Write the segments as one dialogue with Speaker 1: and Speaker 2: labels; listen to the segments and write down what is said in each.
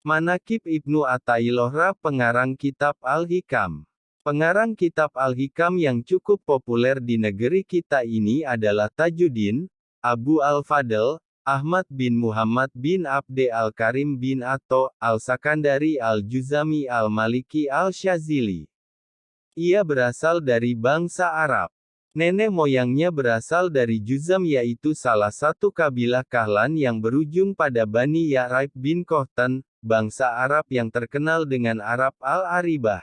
Speaker 1: Manaqib Ibnu Athaillah pengarang kitab Al-Hikam. Pengarang kitab Al-Hikam yang cukup populer di negeri kita ini adalah Tajuddin, Abu Al-Fadl, Ahmad bin Muhammad bin Abde Al-Karim bin Atho, Al-Sakandari Al-Juzami Al-Maliki Al-Syazili. Ia berasal dari bangsa Arab. Nenek moyangnya berasal dari Juzam yaitu salah satu kabilah Kahlan yang berujung pada Bani Ya'rib bin Kohtan, bangsa Arab yang terkenal dengan Arab Al-Aribah.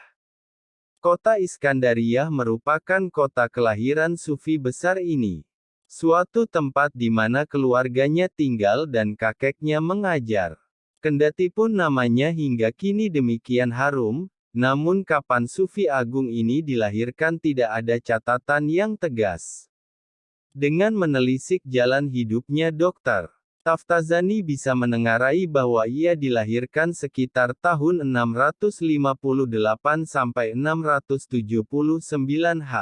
Speaker 1: Kota Iskandariyah merupakan kota kelahiran sufi besar ini. Suatu tempat di mana keluarganya tinggal dan kakeknya mengajar. Kendatipun namanya hingga kini demikian harum, namun kapan Sufi Agung ini dilahirkan tidak ada catatan yang tegas. Dengan menelisik jalan hidupnya Dr. Taftazani bisa menengarai bahwa ia dilahirkan sekitar tahun 658 sampai 679 H.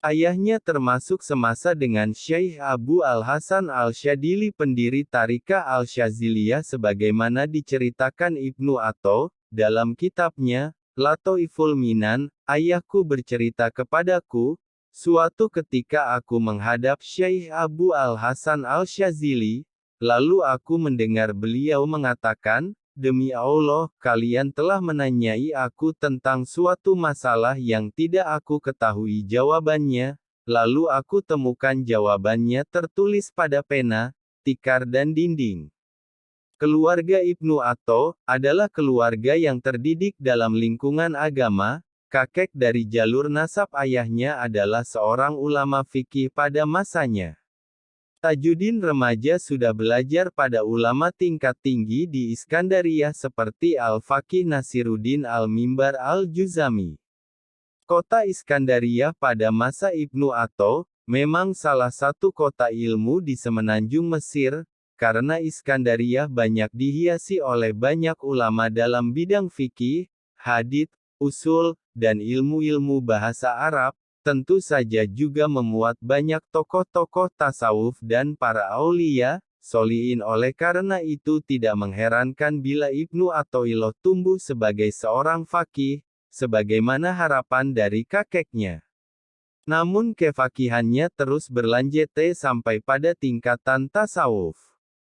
Speaker 1: Ayahnya termasuk semasa dengan Syekh Abu Al-Hasan Al-Syadili pendiri Tariqah Al-Syaziliyah sebagaimana diceritakan Ibnu Atho, dalam kitabnya, Latoiful Minan. Ayahku bercerita kepadaku, suatu ketika aku menghadap Syekh Abu Al-Hasan Al-Syazili, lalu aku mendengar beliau mengatakan, demi Allah, kalian telah menanyai aku tentang suatu masalah yang tidak aku ketahui jawabannya, lalu aku temukan jawabannya tertulis pada pena, tikar dan dinding. Keluarga Ibnu Atho adalah keluarga yang terdidik dalam lingkungan agama. Kakek dari jalur nasab ayahnya adalah seorang ulama fikih pada masanya. Tajuddin remaja sudah belajar pada ulama tingkat tinggi di Iskandariyah seperti Al-Faqih Nasiruddin Al-Mimbar Al-Juzami. Kota Iskandariyah pada masa Ibnu Atho memang salah satu kota ilmu di semenanjung Mesir, karena Iskandariyah banyak dihiasi oleh banyak ulama dalam bidang fikih, hadits, usul, dan ilmu-ilmu bahasa Arab, tentu saja juga memuat banyak tokoh-tokoh tasawuf dan para aulia, solihin. Oleh karena itu tidak mengherankan bila Ibnu Athaillah tumbuh sebagai seorang faqih, sebagaimana harapan dari kakeknya. Namun kefakihannya terus berlanjut sampai pada tingkatan tasawuf.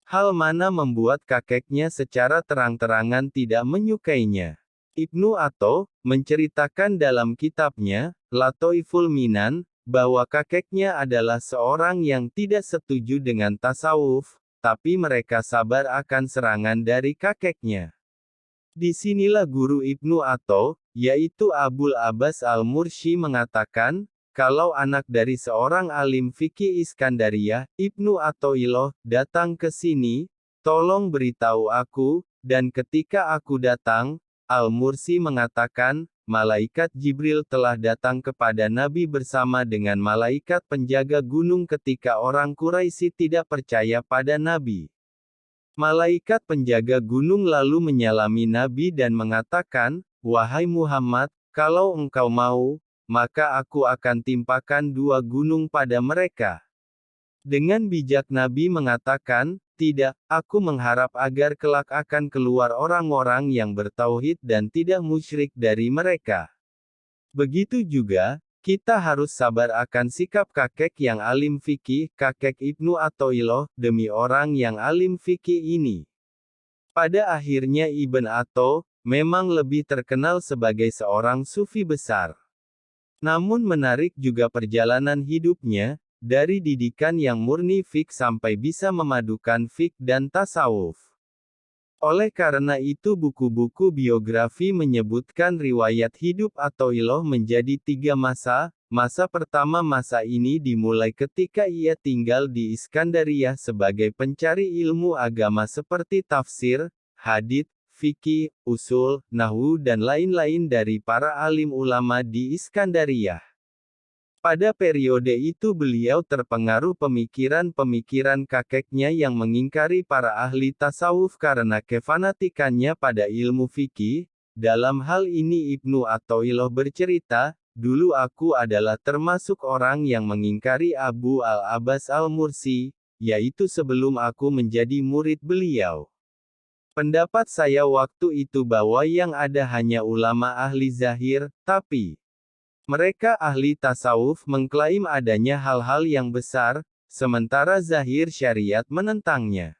Speaker 1: Hal mana membuat kakeknya secara terang-terangan tidak menyukainya. Ibnu Atho menceritakan dalam kitabnya, Latoiful Minan, bahwa kakeknya adalah seorang yang tidak setuju dengan tasawuf, tapi mereka sabar akan serangan dari kakeknya. Disinilah guru Ibnu Atho, yaitu Abul Abbas Al-Mursi mengatakan, kalau anak dari seorang alim fikih Iskandariyah, Ibnu Athaillah, datang ke sini, tolong beritahu aku, dan ketika aku datang, Al-Mursi mengatakan, malaikat Jibril telah datang kepada Nabi bersama dengan malaikat penjaga gunung ketika orang Quraisy tidak percaya pada Nabi. Malaikat penjaga gunung lalu menyalami Nabi dan mengatakan, wahai Muhammad, kalau engkau mau, maka aku akan timpakan 2 gunung pada mereka. Dengan bijak Nabi mengatakan, tidak, aku mengharap agar kelak akan keluar orang-orang yang bertauhid dan tidak musyrik dari mereka. Begitu juga, kita harus sabar akan sikap kakek yang alim fikih, kakek Ibnu Athaillah, demi orang yang alim fikih ini. Pada akhirnya Ibn Atho, memang lebih terkenal sebagai seorang sufi besar. Namun menarik juga perjalanan hidupnya, dari didikan yang murni fiqh sampai bisa memadukan fiqh dan tasawuf. Oleh karena itu buku-buku biografi menyebutkan riwayat hidup Athaillah menjadi 3 masa. Masa pertama masa ini dimulai ketika ia tinggal di Iskandariyah sebagai pencari ilmu agama seperti tafsir, hadits, fikih, usul, nahwu dan lain-lain dari para alim ulama di Iskandariyah. Pada periode itu beliau terpengaruh pemikiran-pemikiran kakeknya yang mengingkari para ahli tasawuf karena kefanatikannya pada ilmu fikih. Dalam hal ini Ibnu Athaillah bercerita, dulu aku adalah termasuk orang yang mengingkari Abu Al-Abbas Al-Mursi, yaitu sebelum aku menjadi murid beliau. Pendapat saya waktu itu bahwa yang ada hanya ulama ahli zahir, tapi mereka ahli tasawuf mengklaim adanya hal-hal yang besar, sementara zahir syariat menentangnya.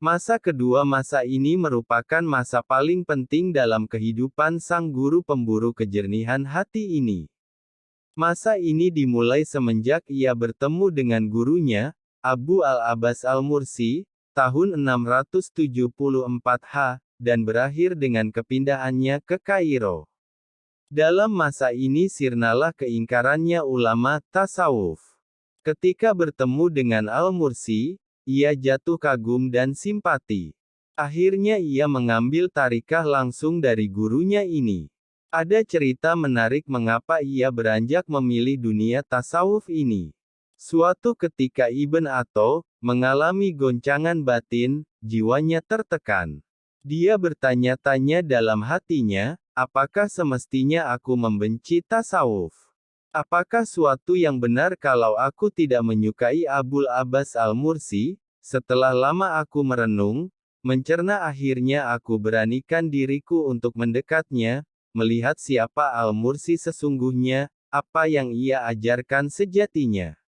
Speaker 1: Masa kedua masa ini merupakan masa paling penting dalam kehidupan sang guru pemburu kejernihan hati ini. Masa ini dimulai semenjak ia bertemu dengan gurunya, Abu al-Abbas al-Mursi, tahun 674 H, dan berakhir dengan kepindahannya ke Kairo. Dalam masa ini sirnalah keingkarannya ulama tasawuf. Ketika bertemu dengan al-Mursi, ia jatuh kagum dan simpati. Akhirnya ia mengambil tarikah langsung dari gurunya ini. Ada cerita menarik mengapa ia beranjak memilih dunia tasawuf ini. Suatu ketika Ibn Atho mengalami goncangan batin, jiwanya tertekan. Dia bertanya-tanya dalam hatinya, apakah semestinya aku membenci tasawuf? Apakah suatu yang benar kalau aku tidak menyukai Abul Abbas al-Mursi? Setelah lama aku merenung, mencerna akhirnya aku beranikan diriku untuk mendekatnya, melihat siapa al-Mursi sesungguhnya, apa yang ia ajarkan sejatinya.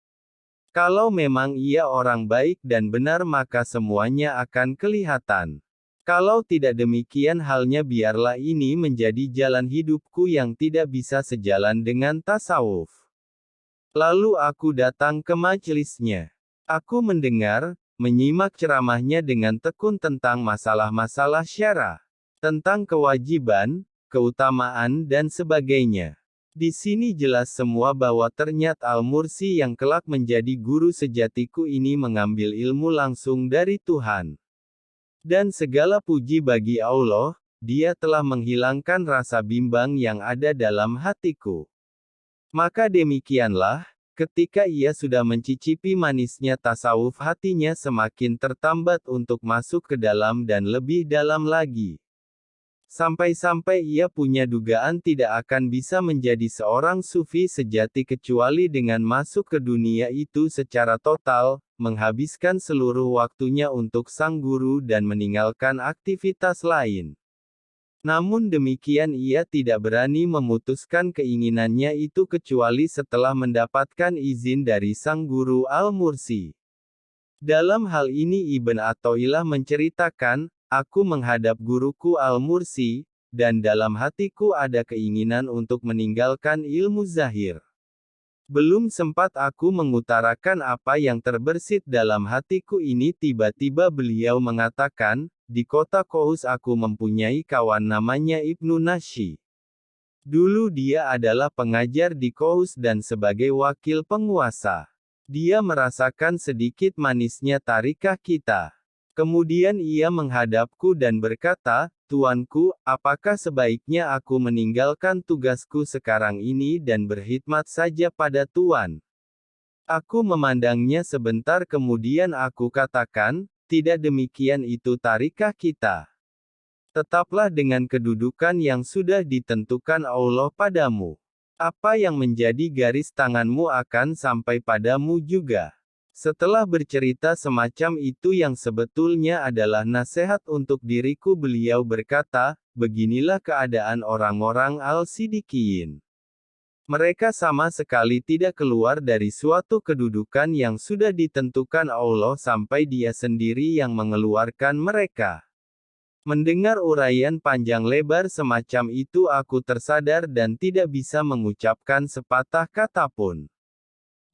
Speaker 1: Kalau memang ia orang baik dan benar maka semuanya akan kelihatan. Kalau tidak demikian halnya biarlah ini menjadi jalan hidupku yang tidak bisa sejalan dengan tasawuf. Lalu aku datang ke majelisnya. Aku mendengar, menyimak ceramahnya dengan tekun tentang masalah-masalah syara, tentang kewajiban, keutamaan dan sebagainya. Di sini jelas semua bahwa ternyata al-Mursi yang kelak menjadi guru sejatiku ini mengambil ilmu langsung dari Tuhan. Dan segala puji bagi Allah, Dia telah menghilangkan rasa bimbang yang ada dalam hatiku. Maka demikianlah, ketika ia sudah mencicipi manisnya tasawuf hatinya semakin tertambat untuk masuk ke dalam dan lebih dalam lagi. Sampai-sampai ia punya dugaan tidak akan bisa menjadi seorang sufi sejati kecuali dengan masuk ke dunia itu secara total, menghabiskan seluruh waktunya untuk sang guru dan meninggalkan aktivitas lain. Namun demikian ia tidak berani memutuskan keinginannya itu kecuali setelah mendapatkan izin dari sang guru al-Mursi. Dalam hal ini Ibn Athoillah menceritakan, aku menghadap guruku al-Mursi, dan dalam hatiku ada keinginan untuk meninggalkan ilmu zahir. Belum sempat aku mengutarakan apa yang terbersit dalam hatiku ini tiba-tiba beliau mengatakan, di kota Kous aku mempunyai kawan namanya Ibnu Nashi. Dulu dia adalah pengajar di Kous dan sebagai wakil penguasa. Dia merasakan sedikit manisnya tarikah kita. Kemudian ia menghadapku dan berkata, Tuanku, apakah sebaiknya aku meninggalkan tugasku sekarang ini dan berkhidmat saja pada Tuan? Aku memandangnya sebentar kemudian aku katakan, tidak demikian itu tarikah kita. Tetaplah dengan kedudukan yang sudah ditentukan Allah padamu. Apa yang menjadi garis tanganmu akan sampai padamu juga. Setelah bercerita semacam itu yang sebetulnya adalah nasihat untuk diriku beliau berkata, beginilah keadaan orang-orang al-Siddiqiyin. Mereka sama sekali tidak keluar dari suatu kedudukan yang sudah ditentukan Allah sampai Dia sendiri yang mengeluarkan mereka. Mendengar uraian panjang lebar semacam itu aku tersadar dan tidak bisa mengucapkan sepatah kata pun.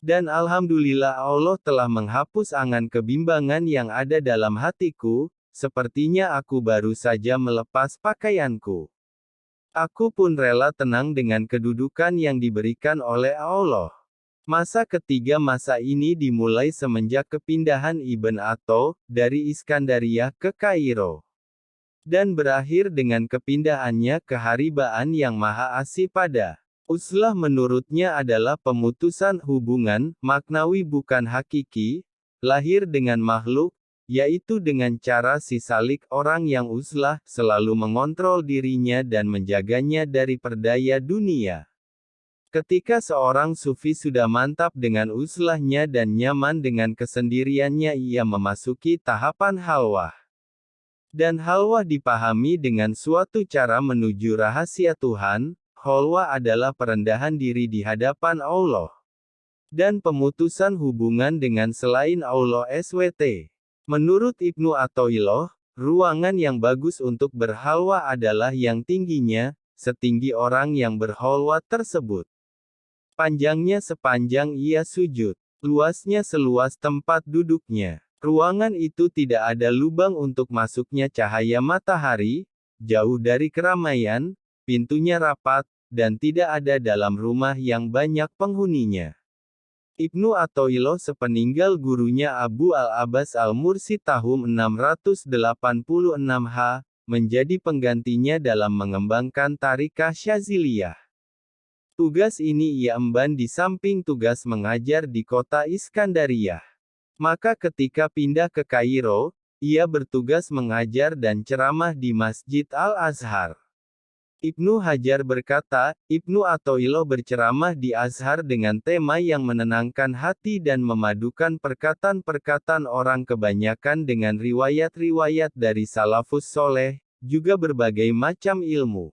Speaker 1: Dan alhamdulillah Allah telah menghapus angan kebimbangan yang ada dalam hatiku, sepertinya aku baru saja melepas pakaianku. Aku pun rela tenang dengan kedudukan yang diberikan oleh Allah. Masa ketiga masa ini dimulai semenjak kepindahan Ibn Atho, dari Iskandaria ke Kairo. Dan berakhir dengan kepindahannya ke Haribaan yang Maha Asih pada. Uzlah menurutnya adalah pemutusan hubungan, maknawi bukan hakiki, lahir dengan makhluk, yaitu dengan cara si salik orang yang uzlah, selalu mengontrol dirinya dan menjaganya dari perdaya dunia. Ketika seorang sufi sudah mantap dengan uzlahnya dan nyaman dengan kesendiriannya ia memasuki tahapan halwah. Dan halwah dipahami dengan suatu cara menuju rahasia Tuhan. Kholwah adalah perendahan diri di hadapan Allah. Dan pemutusan hubungan dengan selain Allah SWT. Menurut Ibnu Athaillah, ruangan yang bagus untuk berhalwah adalah yang tingginya, setinggi orang yang berhalwah tersebut. Panjangnya sepanjang ia sujud. Luasnya seluas tempat duduknya. Ruangan itu tidak ada lubang untuk masuknya cahaya matahari, jauh dari keramaian, pintunya rapat, dan tidak ada dalam rumah yang banyak penghuninya. Ibnu Athaillah sepeninggal gurunya Abu al-Abbas al-Mursi tahun 686 H, menjadi penggantinya dalam mengembangkan Tharikah Syaziliyah. Tugas ini ia emban di samping tugas mengajar di kota Iskandariyah. Maka ketika pindah ke Kairo, ia bertugas mengajar dan ceramah di Masjid Al-Azhar. Ibnu Hajar berkata, Ibnu Athaillah berceramah di Azhar dengan tema yang menenangkan hati dan memadukan perkataan-perkataan orang kebanyakan dengan riwayat-riwayat dari salafus soleh, juga berbagai macam ilmu.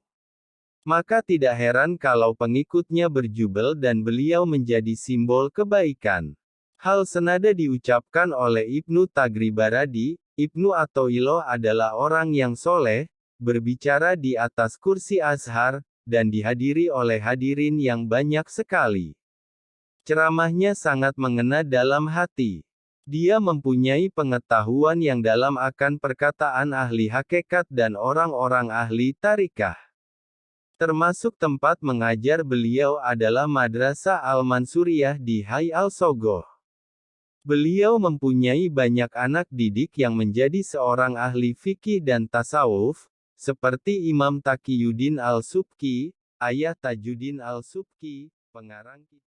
Speaker 1: Maka tidak heran kalau pengikutnya berjubel dan beliau menjadi simbol kebaikan. Hal senada diucapkan oleh Ibnu Taghribaradi. Ibnu Athaillah adalah orang yang soleh, berbicara di atas kursi Azhar, dan dihadiri oleh hadirin yang banyak sekali. Ceramahnya sangat mengena dalam hati. Dia mempunyai pengetahuan yang dalam akan perkataan ahli hakikat dan orang-orang ahli tarikah. Termasuk tempat mengajar beliau adalah Madrasah Al-Mansuriyah di Hayy al-Sogoh. Beliau mempunyai banyak anak didik yang menjadi seorang ahli fikih dan tasawuf, seperti Imam Taqiyuddin al-Subki, ayah Tajuddin al-Subki, pengarang